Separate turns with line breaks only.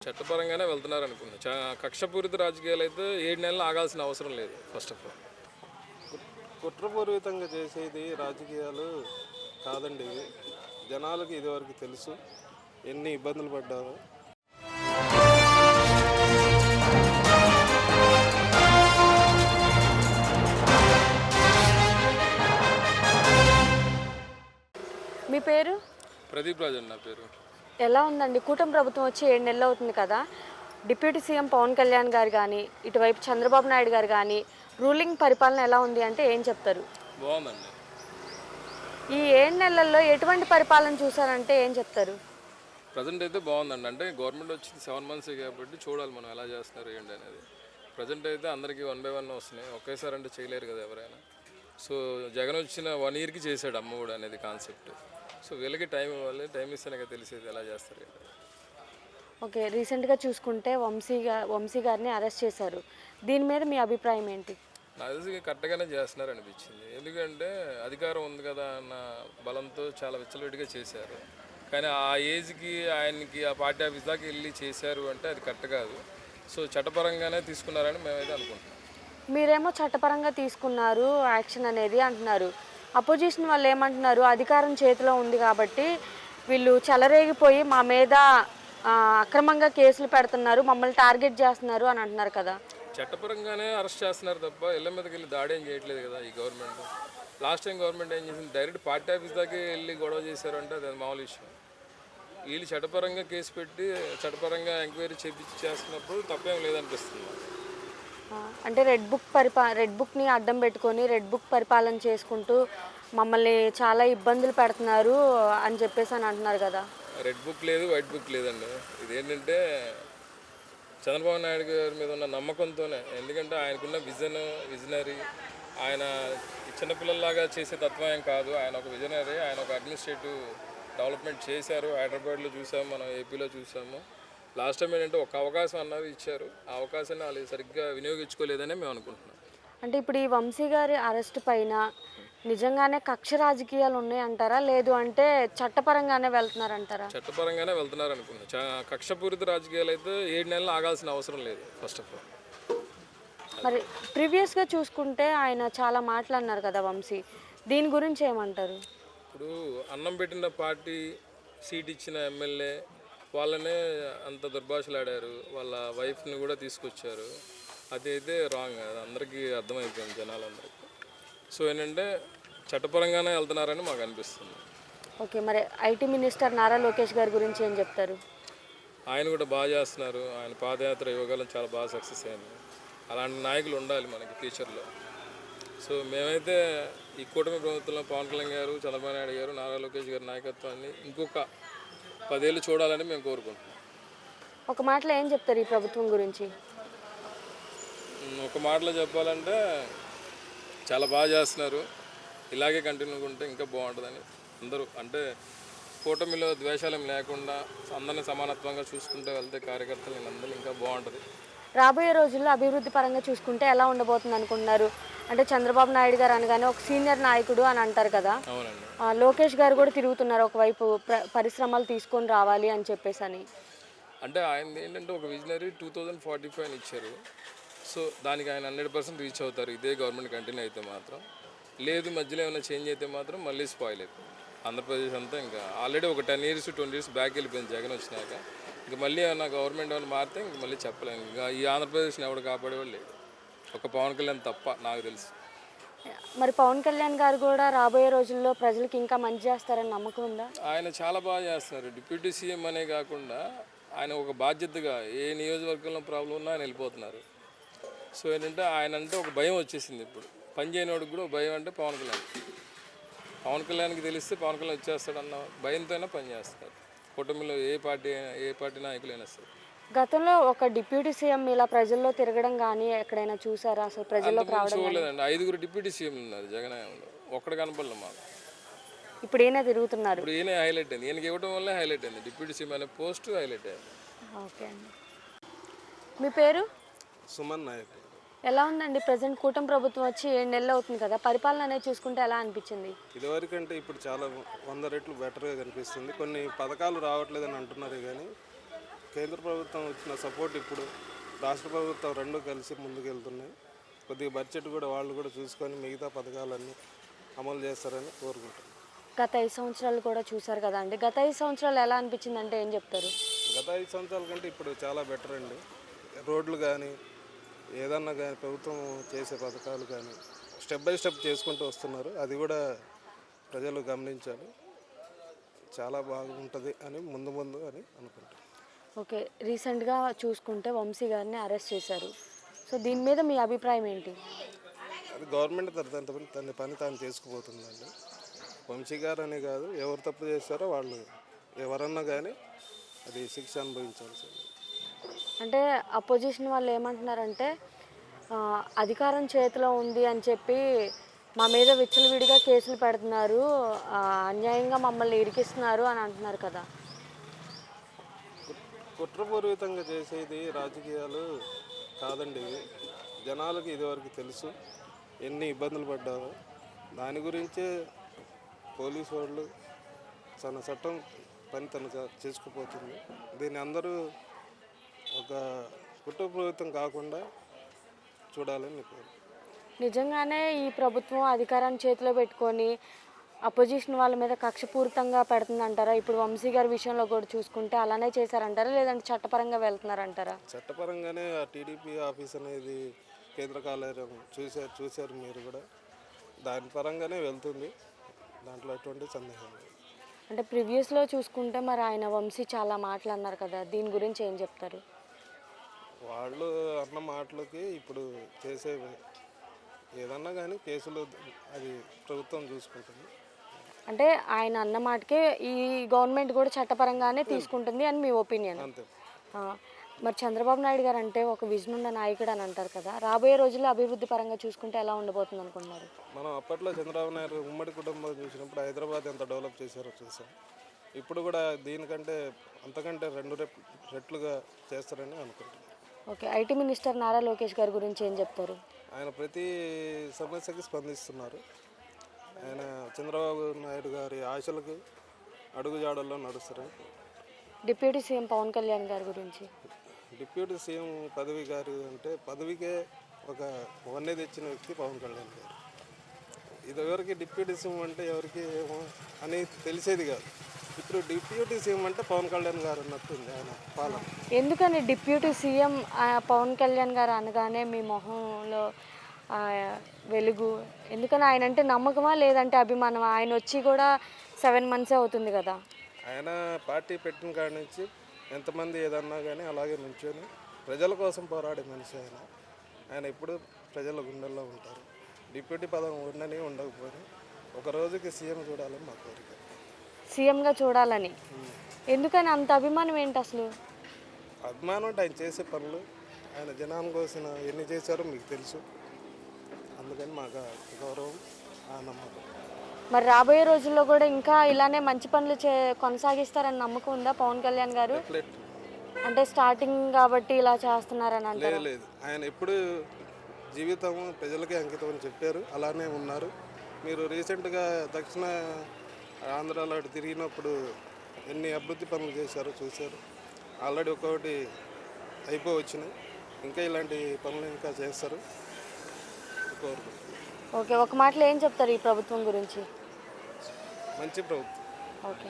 చట్టపరంగానే వెళ్తున్నారు అనుకున్నా. కక్షపూరిత రాజకీయాలు అయితే 7 నెలలు ఆగాల్సిన అవసరం లేదు. ఫస్ట్ ఆఫ్ ఆల్
కుట్రపూరితంగా చేసేది రాజకీయాలు కాదండి ఇవి. జనాలకి ఇదివరకు తెలుసు ఎన్ని ఇబ్బందులు పడ్డారో.
మీ పేరు?
ప్రదీప్ రాజు నా పేరు.
ఎలా ఉందండి? కూటమి ప్రభుత్వం వచ్చి 7 నెలలు అవుతుంది కదా. డిప్యూటీ సీఎం పవన్ కళ్యాణ్ గారు కానీ, ఇటువైపు చంద్రబాబు నాయుడు గారు కానీ రూలింగ్ పరిపాలన ఎలా ఉంది అంటే ఏం చెప్తారు?
బాగుందండి.
ఈ 7 నెలల్లో ఎటువంటి పరిపాలన చూసారంటే ఏం చెప్తారు?
ప్రజెంట్ అయితే బాగుందండి. అంటే గవర్నమెంట్ వచ్చింది 7 మంత్స్ కాబట్టి చూడాలి మనం ఎలా చేస్తున్నారు ఏంటి అనేది. ప్రజెంట్ అయితే అందరికీ 1 by 1 వస్తున్నాయి. ఒకేసారి అంటే చేయలేరు కదా ఎవరైనా. సో జగన్ వచ్చిన 1 yearకి చేశాడు అమ్మఒడు అనేది కాన్సెప్ట్. సో వీళ్ళకి టైం ఇవ్వాలి. టైం ఇస్తేనే తెలిసేది ఎలా చేస్తారు ఏంటి.
ఓకే, రీసెంట్గా చూసుకుంటే వంశీ గారిని అరెస్ట్ చేశారు. దీని మీద మీ అభిప్రాయం ఏంటి?
నాకు తెలిసి కరెక్ట్గానే చేస్తున్నారు అనిపించింది. ఎందుకంటే అధికారం ఉంది కదా అన్న బలంతో చాలా విచ్చలవిడిగా చేశారు. కానీ ఆ ఏజ్కి ఆయనకి ఆ పార్టీ ఆఫీస్ దాకా వెళ్ళి చేశారు అంటే అది కరెక్ట్ కాదు. సో చట్టపరంగానే తీసుకున్నారని మేమైతే అనుకుంటున్నాం.
మీరేమో చట్టపరంగా తీసుకున్నారు యాక్షన్ అనేది అంటున్నారు. అపోజిషన్ వాళ్ళు ఏమంటున్నారు, అధికారం చేతిలో ఉంది కాబట్టి వీళ్ళు చెలరేగిపోయి మా మీద అక్రమంగా కేసులు పెడుతున్నారు, మమ్మల్ని టార్గెట్ చేస్తున్నారు అని అంటున్నారు కదా.
చట్టపరంగానే అరెస్ట్ చేస్తున్నారు తప్ప ఇళ్ళ మీదకి వెళ్ళి దాడి ఏం చేయట్లేదు కదా ఈ గవర్నమెంట్. లాస్ట్ టైం గవర్నమెంట్ ఏం చేసింది, డైరెక్ట్ పార్టీ ఆఫీస్ దాకా వెళ్ళి గొడవ చేశారంటే అది మామూలు విషయం. వీళ్ళు చట్టపరంగా కేసు పెట్టి చట్టపరంగా ఎంక్వైరీ చేస్తున్నప్పుడు తప్పేం లేదనిపిస్తుంది.
అంటే రెడ్ బుక్ని అడ్డం పెట్టుకొని రెడ్ బుక్ పరిపాలన చేసుకుంటూ మమ్మల్ని చాలా ఇబ్బందులు పెడుతున్నారు అని చెప్పేసి అని అంటున్నారు కదా.
రెడ్ బుక్ లేదు, వైట్ బుక్ లేదండి. ఇదేంటంటే చంద్రబాబు నాయుడు గారి మీద ఉన్న నమ్మకంతోనే. ఎందుకంటే ఆయనకున్న విజనరీ. ఆయన చిన్నపిల్లల్లాగా చేసే తత్వం ఏం కాదు. ఆయన ఒక విజనరీ. ఆయన ఒక అడ్మినిస్ట్రేటివ్ డెవలప్మెంట్ చేశారు. హైదరాబాద్లో చూసాము, మనం ఏపీలో చూసాము. లాస్ట్ టైం ఏంటంటే ఒక అవకాశం అన్నారు, ఇచ్చారు. ఆ అవకాశాన్ని వాళ్ళు సరిగ్గా వినియోగించుకోలేదని మేము అనుకుంటున్నాం.
అంటే ఇప్పుడు ఈ వంశీ గారి అరెస్ట్ పైన నిజంగానే కక్ష రాజకీయాలు ఉన్నాయంటారా, లేదు అంటే చట్టపరంగానే వెళ్తున్నారంటారా?
చట్టపరంగానే వెళ్తున్నారు అనుకున్నా. కక్షపూరిత రాజకీయాలు అయితే 7 నెలలు ఆగాల్సిన అవసరం లేదు. ఫస్ట్ ఆఫ్ ఆల్
మరి ప్రీవియస్గా చూసుకుంటే ఆయన చాలా మాట్లాడినారు కదా వంశీ, దీని గురించి ఏమంటారు?
ఇప్పుడు అన్నం పెట్టిన పార్టీ, సీట్ ఇచ్చిన ఎమ్మెల్యే వాళ్ళనే అంత దుర్భాషలాడారు. వాళ్ళ వైఫ్ని కూడా తీసుకొచ్చారు. అది అయితే రాంగ్. అది అందరికీ అర్థమైపోయింది జనాలందరికీ. సో ఏంటంటే చట్టపరంగానే వెళ్తున్నారని మాకు అనిపిస్తుంది.
ఓకే, మరి ఐటీ మినిస్టర్ నారా లోకేష్ గారి గురించి ఏం చెప్తారు?
ఆయన కూడా బాగా చేస్తున్నారు. ఆయన పాదయాత్ర యోగాలను చాలా బాగా సక్సెస్ అయింది. అలాంటి నాయకులు ఉండాలి మనకి ఫ్యూచర్లో. సో మేమైతే ఈ కూటమి ప్రభుత్వంలో పవన్ కళ్యాణ్ గారు, చంద్రబాబు నాయుడు గారు, నారా లోకేష్ గారి నాయకత్వాన్ని ఇంకొక 10 ఏళ్ళు చూడాలని మేము కోరుకుంటున్నాం.
ఒక మాటలో ఏం చెప్తారు ఈ ప్రభుత్వం గురించి?
ఒక మాటలో చెప్పాలంటే చాలా బాగా చేస్తున్నారు. ఇలాగే కంటిన్యూ ఉంటే ఇంకా బాగుంటుందని అందరూ. అంటే కూటమిలో ద్వేషాలం లేకుండా అందరినీ సమానత్వంగా చూసుకుంటూ వెళ్తే కార్యకర్తలు అందరూ ఇంకా బాగుంటుంది.
రాబోయే రోజుల్లో అభివృద్ధి పరంగా చూసుకుంటే ఎలా ఉండబోతుంది అనుకుంటున్నారు? అంటే చంద్రబాబు నాయుడు గారు అనగానే ఒక సీనియర్ నాయకుడు అని అంటారు కదా.
అవునండి.
లోకేష్ గారు కూడా తిరుగుతున్నారు ఒకవైపు పరిశ్రమలు తీసుకొని రావాలి అని చెప్పేసి అని.
అంటే ఆయన ఏంటంటే ఒక విజనరీ 2045 ఇచ్చారు. సో దానికి ఆయన 100% రీచ్ అవుతారు. ఇదే గవర్నమెంట్ కంటిన్యూ అయితే మాత్రం. లేదు మధ్యలో ఏమైనా చేంజ్ అయితే మాత్రం మళ్ళీ స్పాయిల్ అయిపోయింది ఆంధ్రప్రదేశ్ అంతా. ఇంకా ఆల్రెడీ ఒక 10 years 20 years బ్యాక్ వెళ్ళిపోయింది జగన్ వచ్చినాక. ఇంక మళ్ళీ ఏమన్నా గవర్నమెంట్ ఏమైనా మారితే ఇంక మళ్ళీ చెప్పలేము. ఇంకా ఈ ఆంధ్రప్రదేశ్ని ఎవడు కాపాడేవాళ్ళు లేదు, ఒక పవన్ కళ్యాణ్ తప్ప నాకు తెలుసు.
మరి పవన్ కళ్యాణ్ గారు కూడా రాబోయే రోజుల్లో ప్రజలకు ఇంకా మంచి చేస్తారని నమ్మకం ఉందా?
ఆయన చాలా బాగా చేస్తున్నారు. డిప్యూటీ సీఎం అనే కాకుండా ఆయన ఒక బాధ్యతగా ఏ నియోజకవర్గంలో ప్రాబ్లం ఉన్నా ఆయన వెళ్ళిపోతున్నారు. సో ఏంటంటే ఆయన అంటే ఒక భయం వచ్చేసింది. ఇప్పుడు పని చేయనివాడికి కూడా భయం అంటే పవన్ కళ్యాణ్కి తెలిస్తే పవన్ కళ్యాణ్ వచ్చేస్తాడన్న భయంతోనే పని చేస్తారు. కూటమిలో ఏ పార్టీ నాయకులైనా సరే.
గతంలో ఒక డిప్యూటీ సీఎం ఇలా ప్రజల్లో తిరగడం కానీ ఎక్కడైనా చూసారా? అసలు ప్రజల్లోకి రావడం
చూడలేదండి. 5 డిప్యూటీ సీఎం ఉన్నారు జగన్. ఒక్కడు కనపడలే మాకు.
ఇప్పుడు ఈయన తిరుగుతున్నారు.
ఇప్పుడు ఈయన హైలైట్ అయింది. ఈయనకి ఇవ్వడం వల్లే హైలైట్ అయింది. డిప్యూటీ సీఎం అనే పోస్ట్ హైలైట్ అయింది.
ఓకే అండి. మీ పేరు?
సుమన్ నాయక్.
ఎలా ఉందండి ప్రజెంట్ కూటమి ప్రభుత్వం వచ్చి 7 నెలలు అవుతుంది కదా, పరిపాలన అనేది చూసుకుంటే ఎలా అనిపించింది?
ఇదివరకంటే ఇప్పుడు చాలా 100 రెట్లు బెటర్గా కనిపిస్తుంది. కొన్ని పథకాలు రావట్లేదని అంటున్నారు కానీ కేంద్ర ప్రభుత్వం వచ్చిన సపోర్ట్ ఇప్పుడు రాష్ట్ర ప్రభుత్వం రెండు కలిసి ముందుకెళ్తున్నాయి. కొద్దిగా బడ్జెట్ కూడా వాళ్ళు కూడా చూసుకొని మిగతా పథకాలన్నీ అమలు చేస్తారని కోరుకుంటున్నాను.
గత 5 సంవత్సరాలు కూడా చూసారు కదా అండి. గత 5 సంవత్సరాలు ఎలా అనిపించింది అంటే ఏం చెప్తారు?
గత 5 సంవత్సరాల కంటే ఇప్పుడు చాలా బెటర్ అండి. రోడ్లు కానీ ఏదన్నా కానీ ప్రభుత్వం చేసే పథకాలు కానీ స్టెప్ బై స్టెప్ చేసుకుంటూ వస్తున్నారు. అది కూడా ప్రజలు గమనించాలి. చాలా బాగుంటుంది అని ముందు అని అనుకుంటున్నాను.
ఓకే, రీసెంట్గా చూసుకుంటే వంశీ గారిని అరెస్ట్ చేశారు. సో దీని మీద మీ అభిప్రాయం ఏంటి?
అది గవర్నమెంట్ తన పని తాను చేసుకుపోతుందండి. వంశీ గారు అనే కాదు, ఎవరు తప్పు చేస్తారో వాళ్ళు ఎవరన్నా కానీ అది శిక్ష అనుభవించాల్సింది.
అంటే అపోజిషన్ వాళ్ళు ఏమంటున్నారంటే అధికారం చేతిలో ఉంది అని చెప్పి మా మీద విచ్చలవిడిగా కేసులు పెడుతున్నారు, అన్యాయంగా మమ్మల్ని ఇరికిస్తున్నారు అని అంటున్నారు కదా.
కుట్రపూరితంగా చేసేది రాజకీయాలు కాదండి. ఇది జనాలకు ఇదివరకు తెలుసు ఎన్ని ఇబ్బందులు పడ్డారో. దాని గురించే పోలీసు వాళ్ళు తన చట్టం పని తను చేసుకుపోతుంది. దీన్ని అందరూ ఒక కుట్రపూరితం కాకుండా చూడాలని కోరు.
నిజంగానే ఈ ప్రభుత్వం అధికారాన్ని చేతిలో పెట్టుకొని అపోజిషన్ వాళ్ళ మీద కక్షపూరితంగా పెడుతుందంటారా? ఇప్పుడు వంశీ గారి విషయంలో కూడా చూసుకుంటే అలానే చేశారంటారా, లేదంటే చట్టపరంగా వెళ్తున్నారంటారా?
చట్టపరంగానే ఆ టీడీపీ ఆఫీస్ అనేది కేంద్ర కార్యాలయం చూశారు మీరు కూడా. దాని పరంగానే వెళ్తుంది, దాంట్లో ఎటువంటి సందేహం లేదు.
అంటే ప్రీవియస్లో చూసుకుంటే మరి ఆయన వంశీ చాలా మాటలు అన్నారు కదా, దీని గురించి ఏం చెప్తారు?
వాళ్ళు అన్న మాటలకి ఇప్పుడు చేసే ఏదన్నా కానీ కేసులు అది ప్రభుత్వం చూసుకుంటుంది.
అంటే ఆయన అన్న మాటకే ఈ గవర్నమెంట్ కూడా చట్టపరంగానే తీసుకుంటుంది అని మీ ఒపీనియన్.
అంతే.
మరి చంద్రబాబు నాయుడు గారు అంటే ఒక విజన్ ఉన్న నాయకుడు అని అంటారు కదా, రాబోయే రోజుల్లో అభివృద్ధి పరంగా చూసుకుంటే ఎలా ఉండబోతుంది అనుకుంటున్నారు?
మనం అప్పట్లో చంద్రబాబు నాయుడు ఉమ్మడి కుటుంబం చూసినప్పుడు హైదరాబాద్ ఎంత డెవలప్ చేశారో చూసాం. ఇప్పుడు కూడా దీనికంటే అంతకంటే 2 రెట్లుగా చేస్తారని అనుకుంటున్నాను.
Okay, IT minister Nara Lokesh గారి గురించి ఏం చెప్తారు?
ఆయన ప్రతి సమస్యకి స్పందిస్తున్నారు. ఆయన చంద్రబాబు నాయుడు గారి ఆశలకు అడుగుజాడల్లో నడుస్తారు.
డిప్యూటీ సీఎం పవన్ కళ్యాణ్ గారి గురించి?
డిప్యూటీ సీఎం పదవి గారు అంటే పదవికే ఒక వన్నె తెచ్చిన వ్యక్తి పవన్ కళ్యాణ్ గారు. ఇది ఎవరికి డిప్యూటీ సీఎం అంటే ఎవరికి ఏమో అని తెలిసేది కాదు. ఇప్పుడు డిప్యూటీ సీఎం అంటే పవన్ కళ్యాణ్ గారు అన్నట్టుంది ఆయన పాలన.
ఎందుకని డిప్యూటీ సీఎం పవన్ కళ్యాణ్ గారు అనగానే మీ మొహంలో వెలుగు? ఎందుకని ఆయన అంటే నమ్మకమా లేదంటే అభిమానమా? ఆయన వచ్చి కూడా 7 months అవుతుంది కదా.
ఆయన పార్టీ పెట్టిన కాడి నుంచి ఎంతమంది ఏదన్నా కానీ అలాగే నుంచొని ప్రజల కోసం పోరాడే మనిషి ఆయన. ఆయన ఎప్పుడు ప్రజల గుండెల్లో ఉంటారు. డిప్యూటీ పదవి ఉండని ఉండకపోయినా ఒక రోజుకి సీఎం చూడాలని మా కోరిక.
సీఎంగా చూడాలని ఎందుకని అంత అభిమానం ఏంటి అసలు?
అభిమానం అంటే ఆయన చేసే పనులు, ఆయన జనాన్ని కోసిన ఎన్ని చేశారో మీకు తెలుసు. అందుకని మాకు గౌరవం, ఆ నమ్మకం.
మరి రాబోయే రోజుల్లో కూడా ఇంకా ఇలానే మంచి పనులు కొనసాగిస్తారని నమ్మకం ఉందా పవన్ కళ్యాణ్ గారు? అంటే స్టార్టింగ్ కాబట్టి ఇలా చేస్తున్నారని అంటే
లేదు, ఆయన ఎప్పుడు జీవితం ప్రజలకే అంకితం అని చెప్పారు, అలానే ఉన్నారు. మీరు రీసెంట్గా దక్షిణ ఆంధ్రాలో తిరిగినప్పుడు ఎన్ని అభివృద్ధి పనులు చేశారో చూశారు. ఆల్రెడీ ఒక్కొక్కటి అయిపోయి వచ్చినాయి. ఇంకా ఇలాంటి పనులు ఇంకా చేస్తారు కోరుకుంటున్నాను.
ఓకే, ఒక మాటలో ఏం చెప్తారు ఈ ప్రభుత్వం గురించి?
మంచి ప్రభుత్వం.
ఓకే.